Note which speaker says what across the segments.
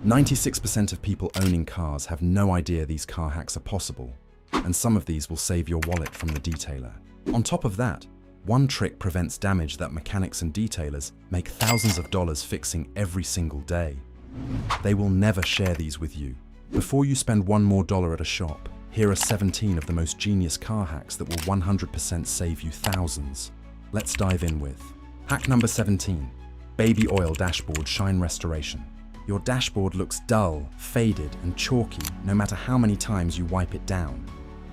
Speaker 1: 96% of people owning cars have no idea these car hacks are possible, and some of these will save your wallet from the detailer. On top of that, one trick prevents damage that mechanics and detailers make thousands of dollars fixing every single day. They will never share these with you. Before you spend $1 more at a shop, here are 17 of the most genius car hacks that will 100% save you thousands. Let's dive in with hack number 17, baby oil dashboard shine restoration. Your dashboard looks dull, faded, and chalky no matter how many times you wipe it down.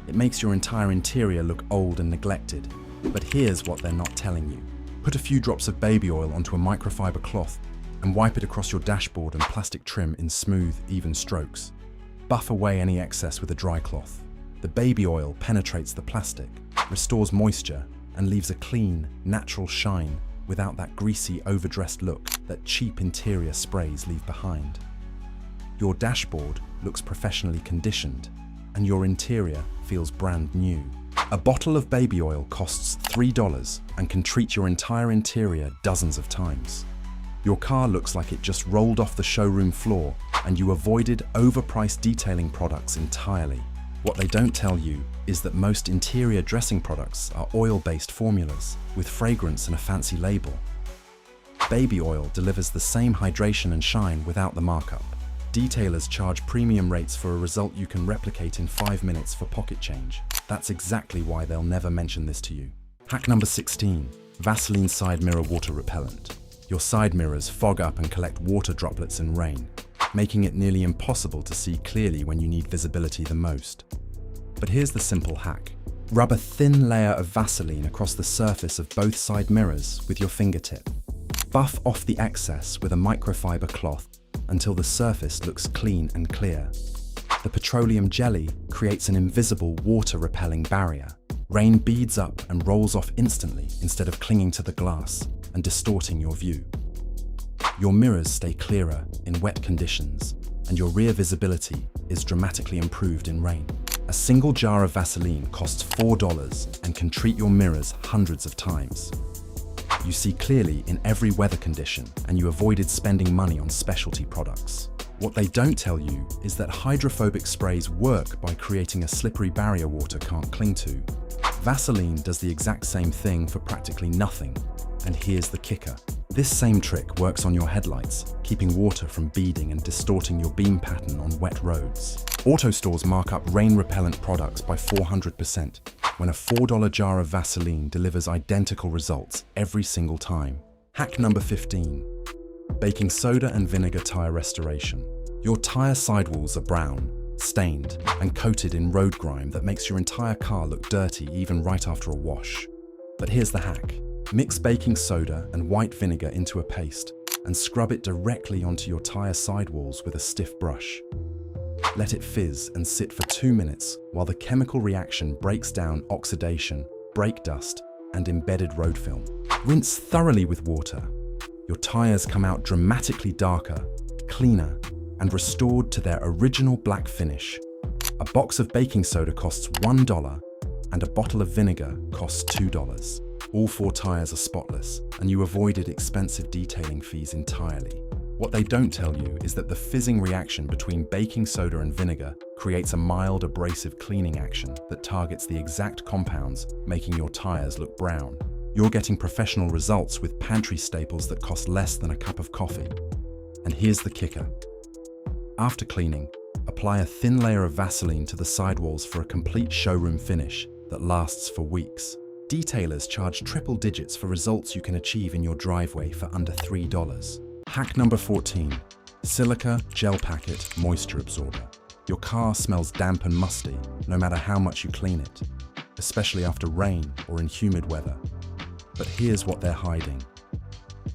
Speaker 1: It makes your entire interior look old and neglected. But here's what they're not telling you. Put a few drops of baby oil onto a microfiber cloth and wipe it across your dashboard and plastic trim in smooth, even strokes. Buff away any excess with a dry cloth. The baby oil penetrates the plastic, restores moisture, and leaves a clean, natural shine without that greasy, overdressed look that cheap interior sprays leave behind. Your dashboard looks professionally conditioned, and your interior feels brand new. A bottle of baby oil costs $3 and can treat your entire interior dozens of times. Your car looks like it just rolled off the showroom floor, and you avoided overpriced detailing products entirely. What they don't tell you is that most interior dressing products are oil-based formulas with fragrance and a fancy label. Baby oil delivers the same hydration and shine without the markup. Detailers charge premium rates for a result you can replicate in 5 minutes for pocket change. That's exactly why they'll never mention this to you. Hack number 16, Vaseline side mirror water repellent. Your side mirrors fog up and collect water droplets in rain, making it nearly impossible to see clearly when you need visibility the most. But here's the simple hack. Rub a thin layer of Vaseline across the surface of both side mirrors with your fingertip. Buff off the excess with a microfiber cloth until the surface looks clean and clear. The petroleum jelly creates an invisible water-repelling barrier. Rain beads up and rolls off instantly instead of clinging to the glass and distorting your view. Your mirrors stay clearer in wet conditions, and your rear visibility is dramatically improved in rain. A single jar of Vaseline costs $4 and can treat your mirrors hundreds of times. You see clearly in every weather condition, and you avoided spending money on specialty products. What they don't tell you is that hydrophobic sprays work by creating a slippery barrier water can't cling to. Vaseline does the exact same thing for practically nothing, and here's the kicker. This same trick works on your headlights, keeping water from beading and distorting your beam pattern on wet roads. Auto stores mark up rain repellent products by 400%, when a $4 jar of Vaseline delivers identical results every single time. Hack number 15, baking soda and vinegar tire restoration. Your tire sidewalls are brown, stained, and coated in road grime that makes your entire car look dirty even right after a wash. But here's the hack. Mix baking soda and white vinegar into a paste and scrub it directly onto your tire sidewalls with a stiff brush. Let it fizz and sit for 2 minutes while the chemical reaction breaks down oxidation, brake dust, and embedded road film. Rinse thoroughly with water. Your tires come out dramatically darker, cleaner, and restored to their original black finish. A box of baking soda costs $1 and a bottle of vinegar costs $2. All 4 tires are spotless, and you avoided expensive detailing fees entirely. What they don't tell you is that the fizzing reaction between baking soda and vinegar creates a mild abrasive cleaning action that targets the exact compounds, making your tires look brown. You're getting professional results with pantry staples that cost less than a cup of coffee. And here's the kicker. After cleaning, apply a thin layer of Vaseline to the sidewalls for a complete showroom finish that lasts for weeks. Detailers charge triple digits for results you can achieve in your driveway for under $3. Hack number 14, silica gel packet moisture absorber. Your car smells damp and musty no matter how much you clean it, especially after rain or in humid weather. But here's what they're hiding.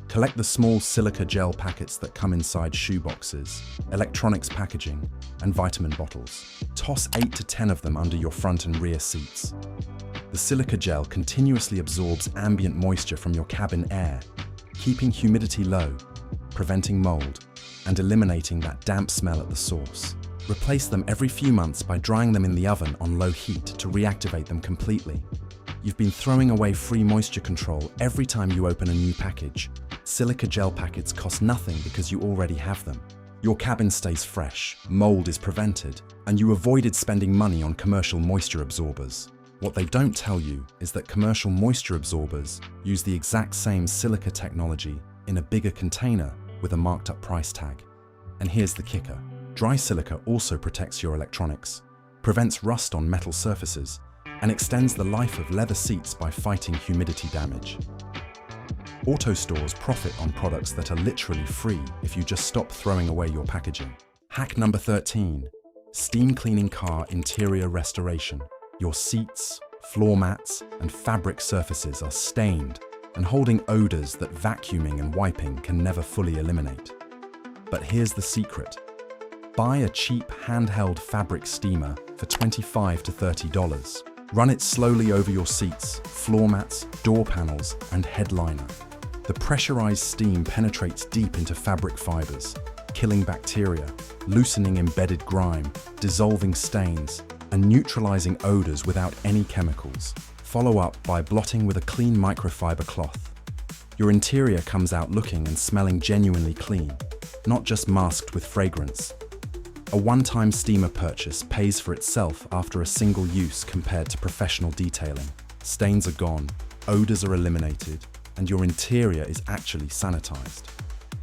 Speaker 1: Collect the small silica gel packets that come inside shoe boxes, electronics packaging, and vitamin bottles. Toss 8 to 10 of them under your front and rear seats. The silica gel continuously absorbs ambient moisture from your cabin air, keeping humidity low, preventing mold, and eliminating that damp smell at the source. Replace them every few months by drying them in the oven on low heat to reactivate them completely. You've been throwing away free moisture control every time you open a new package. Silica gel packets cost nothing because you already have them. Your cabin stays fresh, mold is prevented, and you avoided spending money on commercial moisture absorbers. What they don't tell you is that commercial moisture absorbers use the exact same silica technology in a bigger container with a marked up price tag. And here's the kicker. Dry silica also protects your electronics, prevents rust on metal surfaces, and extends the life of leather seats by fighting humidity damage. Auto stores profit on products that are literally free if you just stop throwing away your packaging. Hack number 13. Steam cleaning car interior restoration. Your seats, floor mats, and fabric surfaces are stained and holding odors that vacuuming and wiping can never fully eliminate. But here's the secret. Buy a cheap handheld fabric steamer for $25 to $30. Run it slowly over your seats, floor mats, door panels, and headliner. The pressurized steam penetrates deep into fabric fibers, killing bacteria, loosening embedded grime, dissolving stains, and neutralizing odors without any chemicals. Follow up by blotting with a clean microfiber cloth. Your interior comes out looking and smelling genuinely clean, not just masked with fragrance. A one-time steamer purchase pays for itself after a single use compared to professional detailing. Stains are gone, odors are eliminated, and your interior is actually sanitized.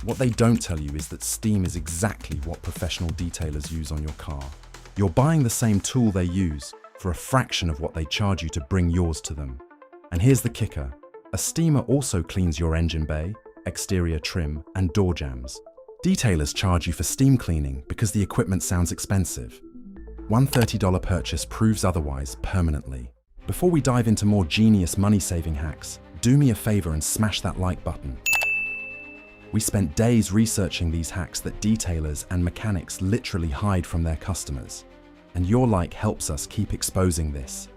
Speaker 1: What they don't tell you is that steam is exactly what professional detailers use on your car. You're buying the same tool they use for a fraction of what they charge you to bring yours to them. And here's the kicker. A steamer also cleans your engine bay, exterior trim, and door jambs. Detailers charge you for steam cleaning because the equipment sounds expensive. One $30 purchase proves otherwise permanently. Before we dive into more genius money-saving hacks, do me a favor and smash that like button. We spent days researching these hacks that detailers and mechanics literally hide from their customers. And your like helps us keep exposing this.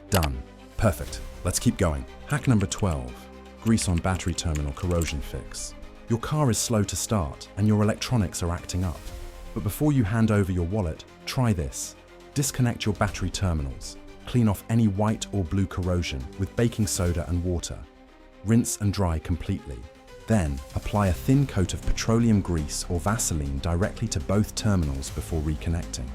Speaker 1: Done. Perfect. Let's keep going. Hack number 12. Grease on battery terminal corrosion fix. Your car is slow to start and your electronics are acting up. But before you hand over your wallet, try this. Disconnect your battery terminals. Clean off any white or blue corrosion with baking soda and water. Rinse and dry completely. Then, apply a thin coat of petroleum grease or Vaseline directly to both terminals before reconnecting.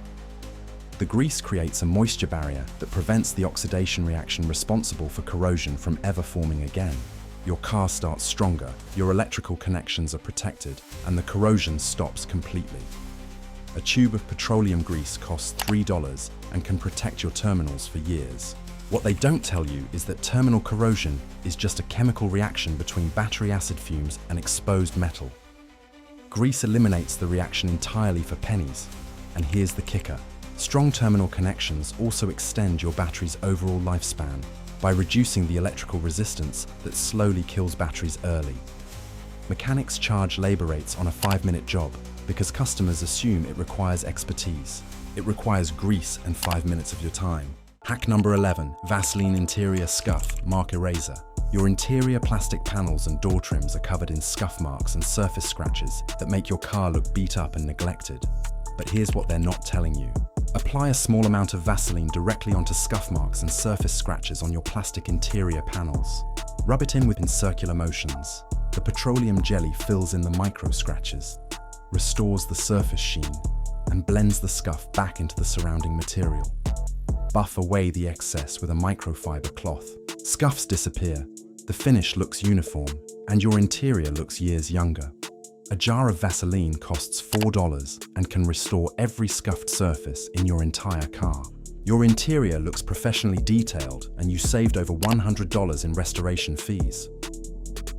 Speaker 1: The grease creates a moisture barrier that prevents the oxidation reaction responsible for corrosion from ever forming again. Your car starts stronger, your electrical connections are protected, and the corrosion stops completely. A tube of petroleum grease costs $3 and can protect your terminals for years. What they don't tell you is that terminal corrosion is just a chemical reaction between battery acid fumes and exposed metal. Grease eliminates the reaction entirely for pennies. And here's the kicker. Strong terminal connections also extend your battery's overall lifespan by reducing the electrical resistance that slowly kills batteries early. Mechanics charge labor rates on a 5-minute job because customers assume it requires expertise. It requires grease and 5 minutes of your time. Hack number 11, Vaseline interior scuff, mark eraser. Your interior plastic panels and door trims are covered in scuff marks and surface scratches that make your car look beat up and neglected. But here's what they're not telling you. Apply a small amount of Vaseline directly onto scuff marks and surface scratches on your plastic interior panels. Rub it in circular motions. The petroleum jelly fills in the micro scratches, restores the surface sheen, and blends the scuff back into the surrounding material. Buff away the excess with a microfiber cloth. Scuffs disappear, the finish looks uniform, and your interior looks years younger. A jar of Vaseline costs $4 and can restore every scuffed surface in your entire car. Your interior looks professionally detailed and you saved over $100 in restoration fees.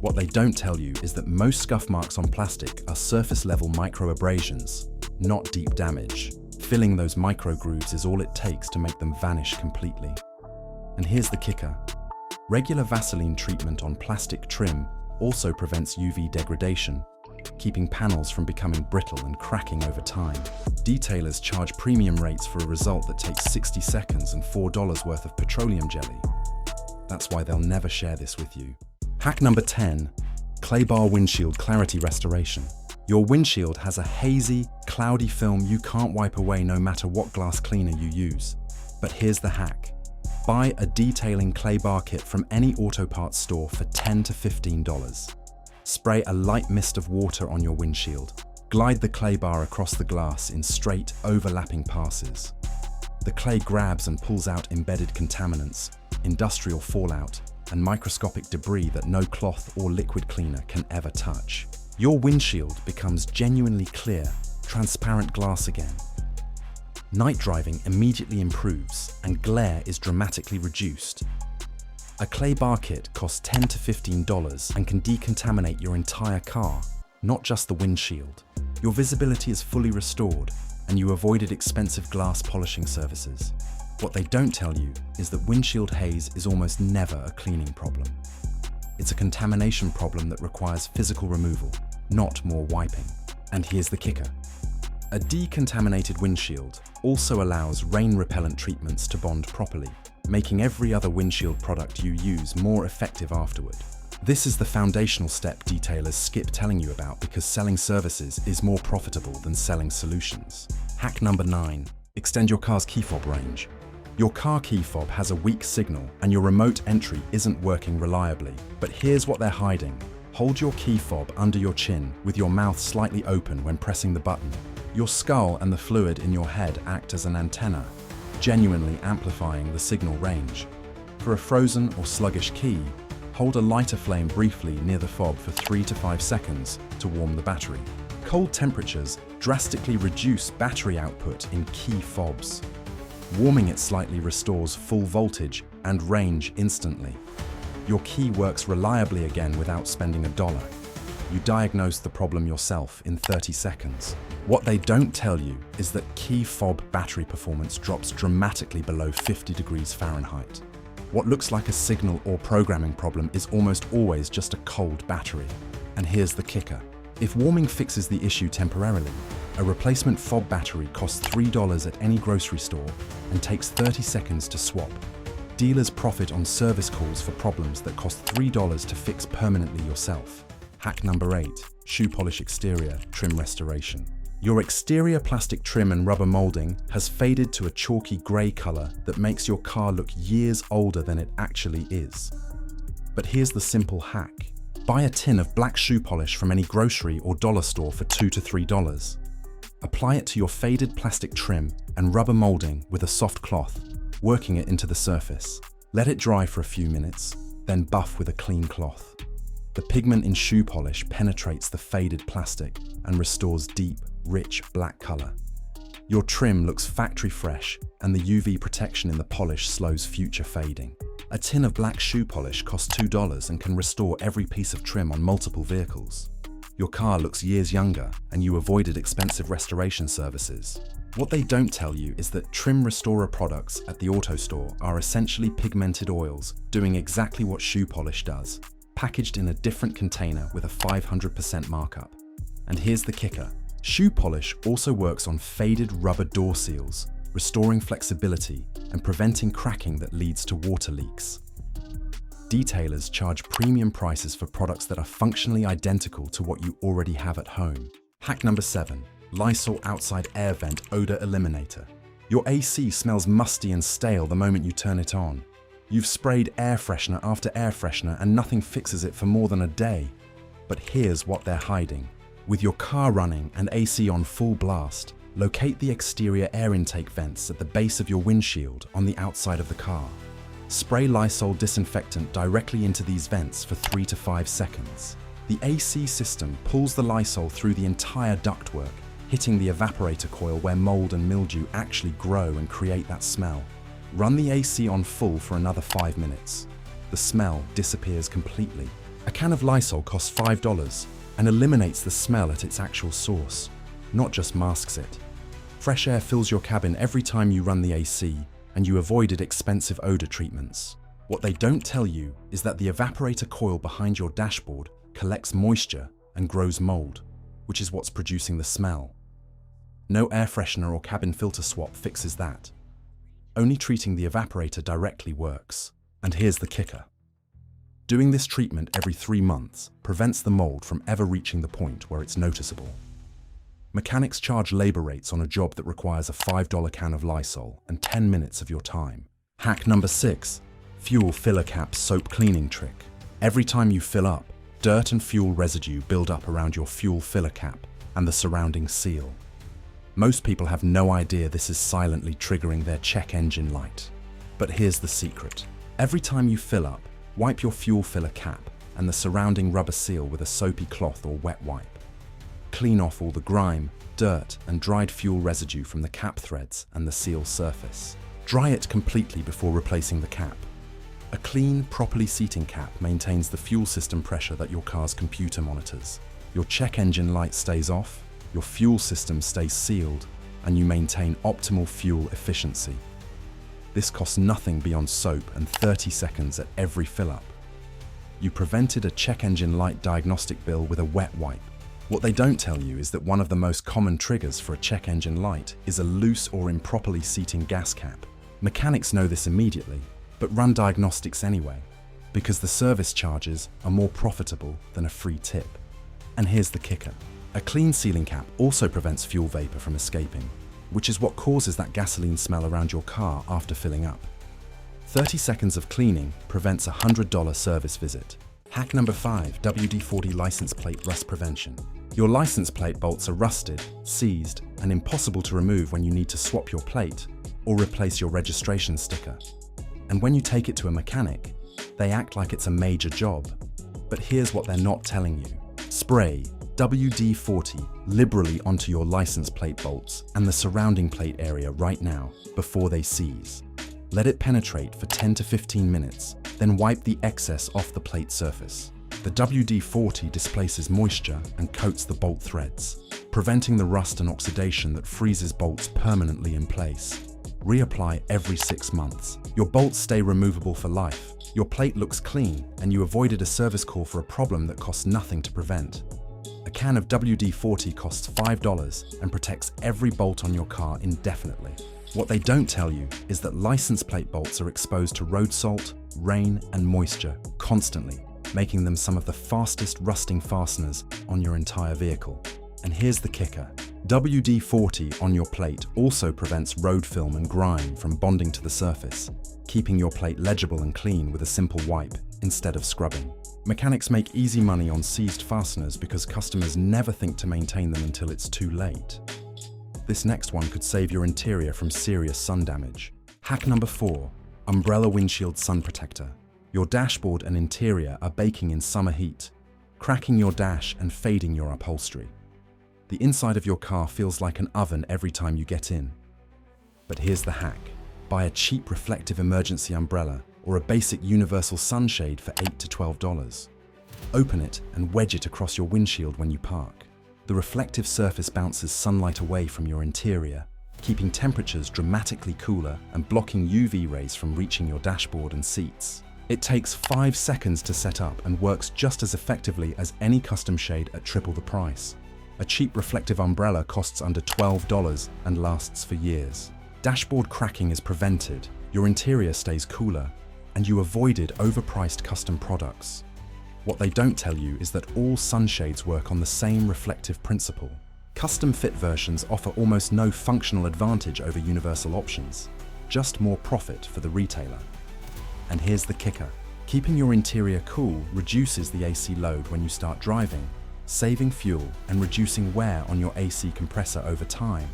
Speaker 1: What they don't tell you is that most scuff marks on plastic are surface-level microabrasions, not deep damage. Filling those micro grooves is all it takes to make them vanish completely. And here's the kicker. Regular Vaseline treatment on plastic trim also prevents UV degradation, keeping panels from becoming brittle and cracking over time. Detailers charge premium rates for a result that takes 60 seconds and $4 worth of petroleum jelly. That's why they'll never share this with you. Hack number 10, clay bar windshield clarity restoration. Your windshield has a hazy, cloudy film you can't wipe away no matter what glass cleaner you use. But here's the hack. Buy a detailing clay bar kit from any auto parts store for $10 to $15. Spray a light mist of water on your windshield. Glide the clay bar across the glass in straight, overlapping passes. The clay grabs and pulls out embedded contaminants, industrial fallout, and microscopic debris that no cloth or liquid cleaner can ever touch. Your windshield becomes genuinely clear, transparent glass again. Night driving immediately improves, and glare is dramatically reduced. A clay bar kit costs $10 to $15 and can decontaminate your entire car, not just the windshield. Your visibility is fully restored, and you avoided expensive glass polishing services. What they don't tell you is that windshield haze is almost never a cleaning problem. It's a contamination problem that requires physical removal, not more wiping. And here's the kicker. A decontaminated windshield also allows rain repellent treatments to bond properly, making every other windshield product you use more effective afterward. This is the foundational step detailers skip telling you about because selling services is more profitable than selling solutions. Hack number 9. Extend your car's key fob range. Your car key fob has a weak signal and your remote entry isn't working reliably. But here's what they're hiding. Hold your key fob under your chin with your mouth slightly open when pressing the button. Your skull and the fluid in your head act as an antenna, genuinely amplifying the signal range. For a frozen or sluggish key, hold a lighter flame briefly near the fob for 3 to 5 seconds to warm the battery. Cold temperatures drastically reduce battery output in key fobs. Warming it slightly restores full voltage and range instantly. Your key works reliably again without spending $1. You diagnose the problem yourself in 30 seconds. What they don't tell you is that key fob battery performance drops dramatically below 50 degrees Fahrenheit. What looks like a signal or programming problem is almost always just a cold battery. And here's the kicker. If warming fixes the issue temporarily, a replacement fob battery costs $3 at any grocery store and takes 30 seconds to swap. Dealers profit on service calls for problems that cost $3 to fix permanently yourself. Hack number 8. Shoe polish exterior trim restoration. Your exterior plastic trim and rubber molding has faded to a chalky grey colour that makes your car look years older than it actually is. But here's the simple hack. Buy a tin of black shoe polish from any grocery or dollar store for $2 to $3. Apply it to your faded plastic trim and rubber molding with a soft cloth, working it into the surface. Let it dry for a few minutes, then buff with a clean cloth. The pigment in shoe polish penetrates the faded plastic and restores deep, rich black color. Your trim looks factory fresh, and the UV protection in the polish slows future fading. A tin of black shoe polish costs $2 and can restore every piece of trim on multiple vehicles. Your car looks years younger, and you avoided expensive restoration services. What they don't tell you is that trim restorer products at the auto store are essentially pigmented oils doing exactly what shoe polish does, packaged in a different container with a 500% markup. And here's the kicker. Shoe polish also works on faded rubber door seals, restoring flexibility and preventing cracking that leads to water leaks. Detailers charge premium prices for products that are functionally identical to what you already have at home. Hack number 7. Lysol outside air vent odor eliminator. Your AC smells musty and stale the moment you turn it on. You've sprayed air freshener after air freshener and nothing fixes it for more than a day. But here's what they're hiding. With your car running and AC on full blast, locate the exterior air intake vents at the base of your windshield on the outside of the car. Spray Lysol disinfectant directly into these vents for 3 to 5 seconds. The AC system pulls the Lysol through the entire ductwork, hitting the evaporator coil where mold and mildew actually grow and create that smell. Run the AC on full for another 5 minutes. The smell disappears completely. A can of Lysol costs $5 and eliminates the smell at its actual source, not just masks it. Fresh air fills your cabin every time you run the AC, and you avoided expensive odor treatments. What they don't tell you is that the evaporator coil behind your dashboard collects moisture and grows mold, which is what's producing the smell. No air freshener or cabin filter swap fixes that. Only treating the evaporator directly works. And here's the kicker. Doing this treatment every 3 months prevents the mold from ever reaching the point where it's noticeable. Mechanics charge labor rates on a job that requires a $5 can of Lysol and 10 minutes of your time. Hack number 6. Fuel filler cap soap cleaning trick. Every time you fill up, dirt and fuel residue build up around your fuel filler cap, and the surrounding seal. Most people have no idea this is silently triggering their check engine light. But here's the secret. Every time you fill up, wipe your fuel filler cap and the surrounding rubber seal with a soapy cloth or wet wipe. Clean off all the grime, dirt, and dried fuel residue from the cap threads and the seal surface. Dry it completely before replacing the cap. A clean, properly seating cap maintains the fuel system pressure that your car's computer monitors. Your check engine light stays off, your fuel system stays sealed, and you maintain optimal fuel efficiency. This costs nothing beyond soap and 30 seconds at every fill-up. You prevented a check engine light diagnostic bill with a wet wipe. What they don't tell you is that one of the most common triggers for a check engine light is a loose or improperly seating gas cap. Mechanics know this immediately, but run diagnostics anyway, because the service charges are more profitable than a free tip. And here's the kicker. A clean sealing cap also prevents fuel vapor from escaping, which is what causes that gasoline smell around your car after filling up. 30 seconds of cleaning prevents a $100 service visit. Hack number 5, WD-40 license plate rust prevention. Your license plate bolts are rusted, seized, and impossible to remove when you need to swap your plate or replace your registration sticker. And when you take it to a mechanic, they act like it's a major job. But here's what they're not telling you. Spray WD-40 liberally onto your license plate bolts and the surrounding plate area right now before they seize. Let it penetrate for 10 to 15 minutes, then wipe the excess off the plate surface. The WD-40 displaces moisture and coats the bolt threads, preventing the rust and oxidation that freezes bolts permanently in place. Reapply every 6 months. Your bolts stay removable for life, your plate looks clean, and you avoided a service call for a problem that costs nothing to prevent. A can of WD-40 costs $5 and protects every bolt on your car indefinitely. What they don't tell you is that license plate bolts are exposed to road salt, rain, and moisture constantly, making them some of the fastest rusting fasteners on your entire vehicle. And here's the kicker. WD-40 on your plate also prevents road film and grime from bonding to the surface, keeping your plate legible and clean with a simple wipe instead of scrubbing. Mechanics make easy money on seized fasteners because customers never think to maintain them until it's too late. This next one could save your interior from serious sun damage. Hack number 4, umbrella windshield sun protector. Your dashboard and interior are baking in summer heat, cracking your dash and fading your upholstery. The inside of your car feels like an oven every time you get in. But here's the hack. Buy a cheap reflective emergency umbrella or a basic universal sunshade for $8 to $12. Open it and wedge it across your windshield when you park. The reflective surface bounces sunlight away from your interior, keeping temperatures dramatically cooler and blocking UV rays from reaching your dashboard and seats. It takes 5 seconds to set up and works just as effectively as any custom shade at triple the price. A cheap reflective umbrella costs under $12 and lasts for years. Dashboard cracking is prevented, your interior stays cooler, and you avoided overpriced custom products. What they don't tell you is that all sunshades work on the same reflective principle. Custom fit versions offer almost no functional advantage over universal options, just more profit for the retailer. And here's the kicker. Keeping your interior cool reduces the AC load when you start driving, saving fuel and reducing wear on your AC compressor over time.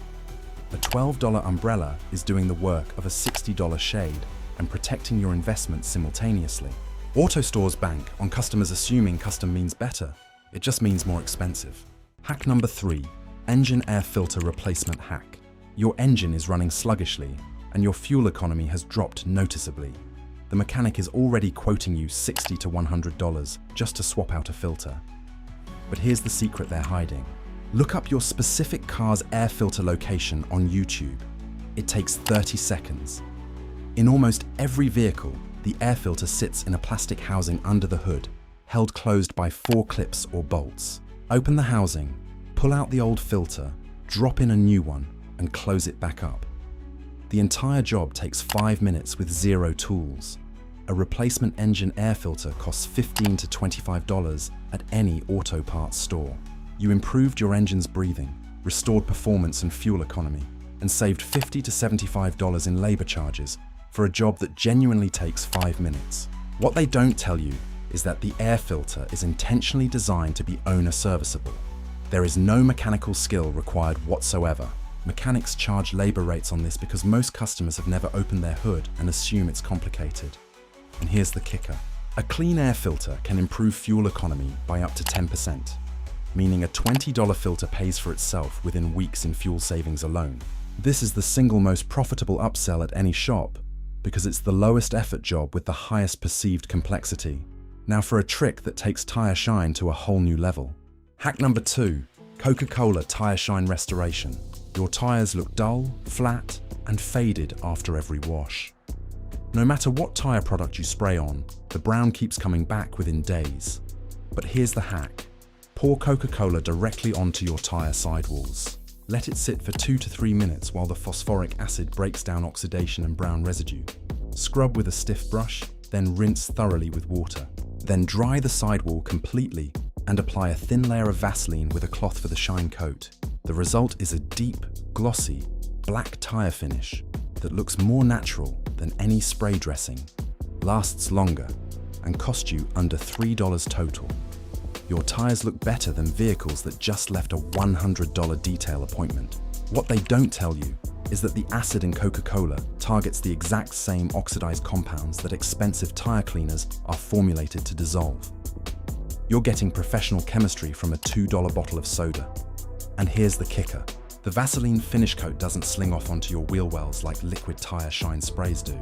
Speaker 1: A $12 umbrella is doing the work of a $60 shade and protecting your investment simultaneously. Auto stores bank on customers assuming custom means better. It just means more expensive. Hack number 3, engine air filter replacement hack. Your engine is running sluggishly and your fuel economy has dropped noticeably. The mechanic is already quoting you $60 to $100 just to swap out a filter. But here's the secret they're hiding. Look up your specific car's air filter location on YouTube. It takes 30 seconds. In almost every vehicle, the air filter sits in a plastic housing under the hood, held closed by 4 clips or bolts. Open the housing, pull out the old filter, drop in a new one, and close it back up. The entire job takes 5 minutes with 0 tools. A replacement engine air filter costs $15 to $25 at any auto parts store. You improved your engine's breathing, restored performance and fuel economy, and saved $50 to $75 in labor charges for a job that genuinely takes 5 minutes. What they don't tell you is that the air filter is intentionally designed to be owner serviceable. There is no mechanical skill required whatsoever. Mechanics charge labor rates on this because most customers have never opened their hood and assume it's complicated. And here's the kicker. A clean air filter can improve fuel economy by up to 10%, meaning a $20 filter pays for itself within weeks in fuel savings alone. This is the single most profitable upsell at any shop because it's the lowest effort job with the highest perceived complexity. Now for a trick that takes tire shine to a whole new level. Hack number 2, Coca-Cola tire shine restoration. Your tires look dull, flat, and faded after every wash. No matter what tire product you spray on, the brown keeps coming back within days. But here's the hack. Pour Coca-Cola directly onto your tire sidewalls. Let it sit for 2 to 3 minutes while the phosphoric acid breaks down oxidation and brown residue. Scrub with a stiff brush, then rinse thoroughly with water. Then dry the sidewall completely and apply a thin layer of Vaseline with a cloth for the shine coat. The result is a deep, glossy, black tire finish that looks more natural than any spray dressing, lasts longer, and costs you under $3 total. Your tires look better than vehicles that just left a $100 detail appointment. What they don't tell you is that the acid in Coca-Cola targets the exact same oxidized compounds that expensive tire cleaners are formulated to dissolve. You're getting professional chemistry from a $2 bottle of soda. And here's the kicker. The Vaseline finish coat doesn't sling off onto your wheel wells like liquid tire shine sprays do,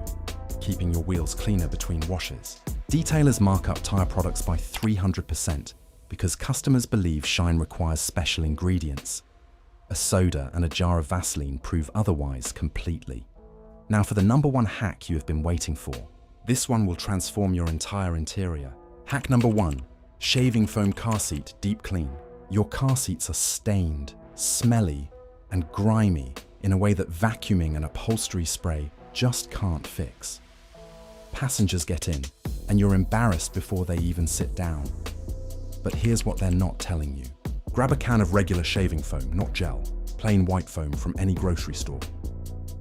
Speaker 1: keeping your wheels cleaner between washes. Detailers mark up tire products by 300% because customers believe shine requires special ingredients. A soda and a jar of Vaseline prove otherwise completely. Now for the number 1 hack you have been waiting for. This one will transform your entire interior. Hack number 1, shaving foam car seat deep clean. Your car seats are stained, smelly, and grimy in a way that vacuuming and upholstery spray just can't fix. Passengers get in, and you're embarrassed before they even sit down. But here's what they're not telling you. Grab a can of regular shaving foam, not gel, plain white foam from any grocery store.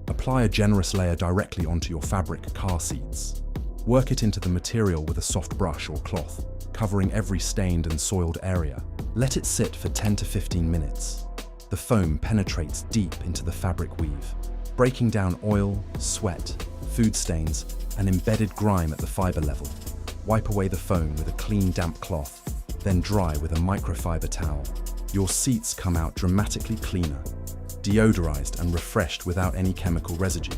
Speaker 1: Apply a generous layer directly onto your fabric car seats. Work it into the material with a soft brush or cloth, covering every stained and soiled area. Let it sit for 10 to 15 minutes. The foam penetrates deep into the fabric weave, breaking down oil, sweat, food stains, and embedded grime at the fiber level. Wipe away the foam with a clean, damp cloth, then dry with a microfiber towel. Your seats come out dramatically cleaner, deodorized and refreshed without any chemical residue.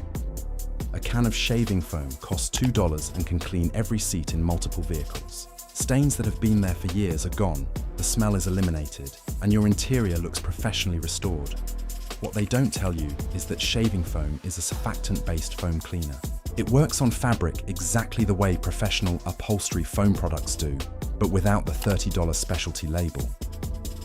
Speaker 1: A can of shaving foam costs $2 and can clean every seat in multiple vehicles. Stains that have been there for years are gone, the smell is eliminated, and your interior looks professionally restored. What they don't tell you is that shaving foam is a surfactant-based foam cleaner. It works on fabric exactly the way professional upholstery foam products do, but without the $30 specialty label.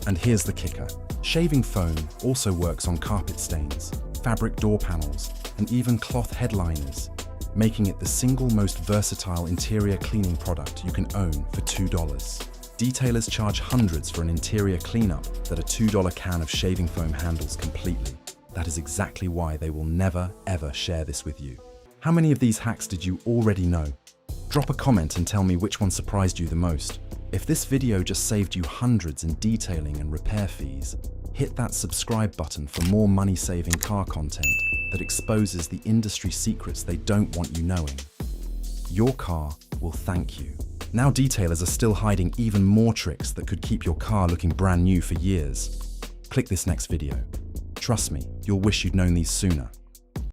Speaker 1: And here's the kicker. Shaving foam also works on carpet stains, fabric door panels, and even cloth headliners, making it the single most versatile interior cleaning product you can own for $2. Detailers charge hundreds for an interior cleanup that a $2 can of shaving foam handles completely. That is exactly why they will never, ever share this with you. How many of these hacks did you already know? Drop a comment and tell me which one surprised you the most. If this video just saved you hundreds in detailing and repair fees, hit that subscribe button for more money-saving car content that exposes the industry secrets they don't want you knowing. Your car will thank you. Now detailers are still hiding even more tricks that could keep your car looking brand new for years. Click this next video. Trust me, you'll wish you'd known these sooner.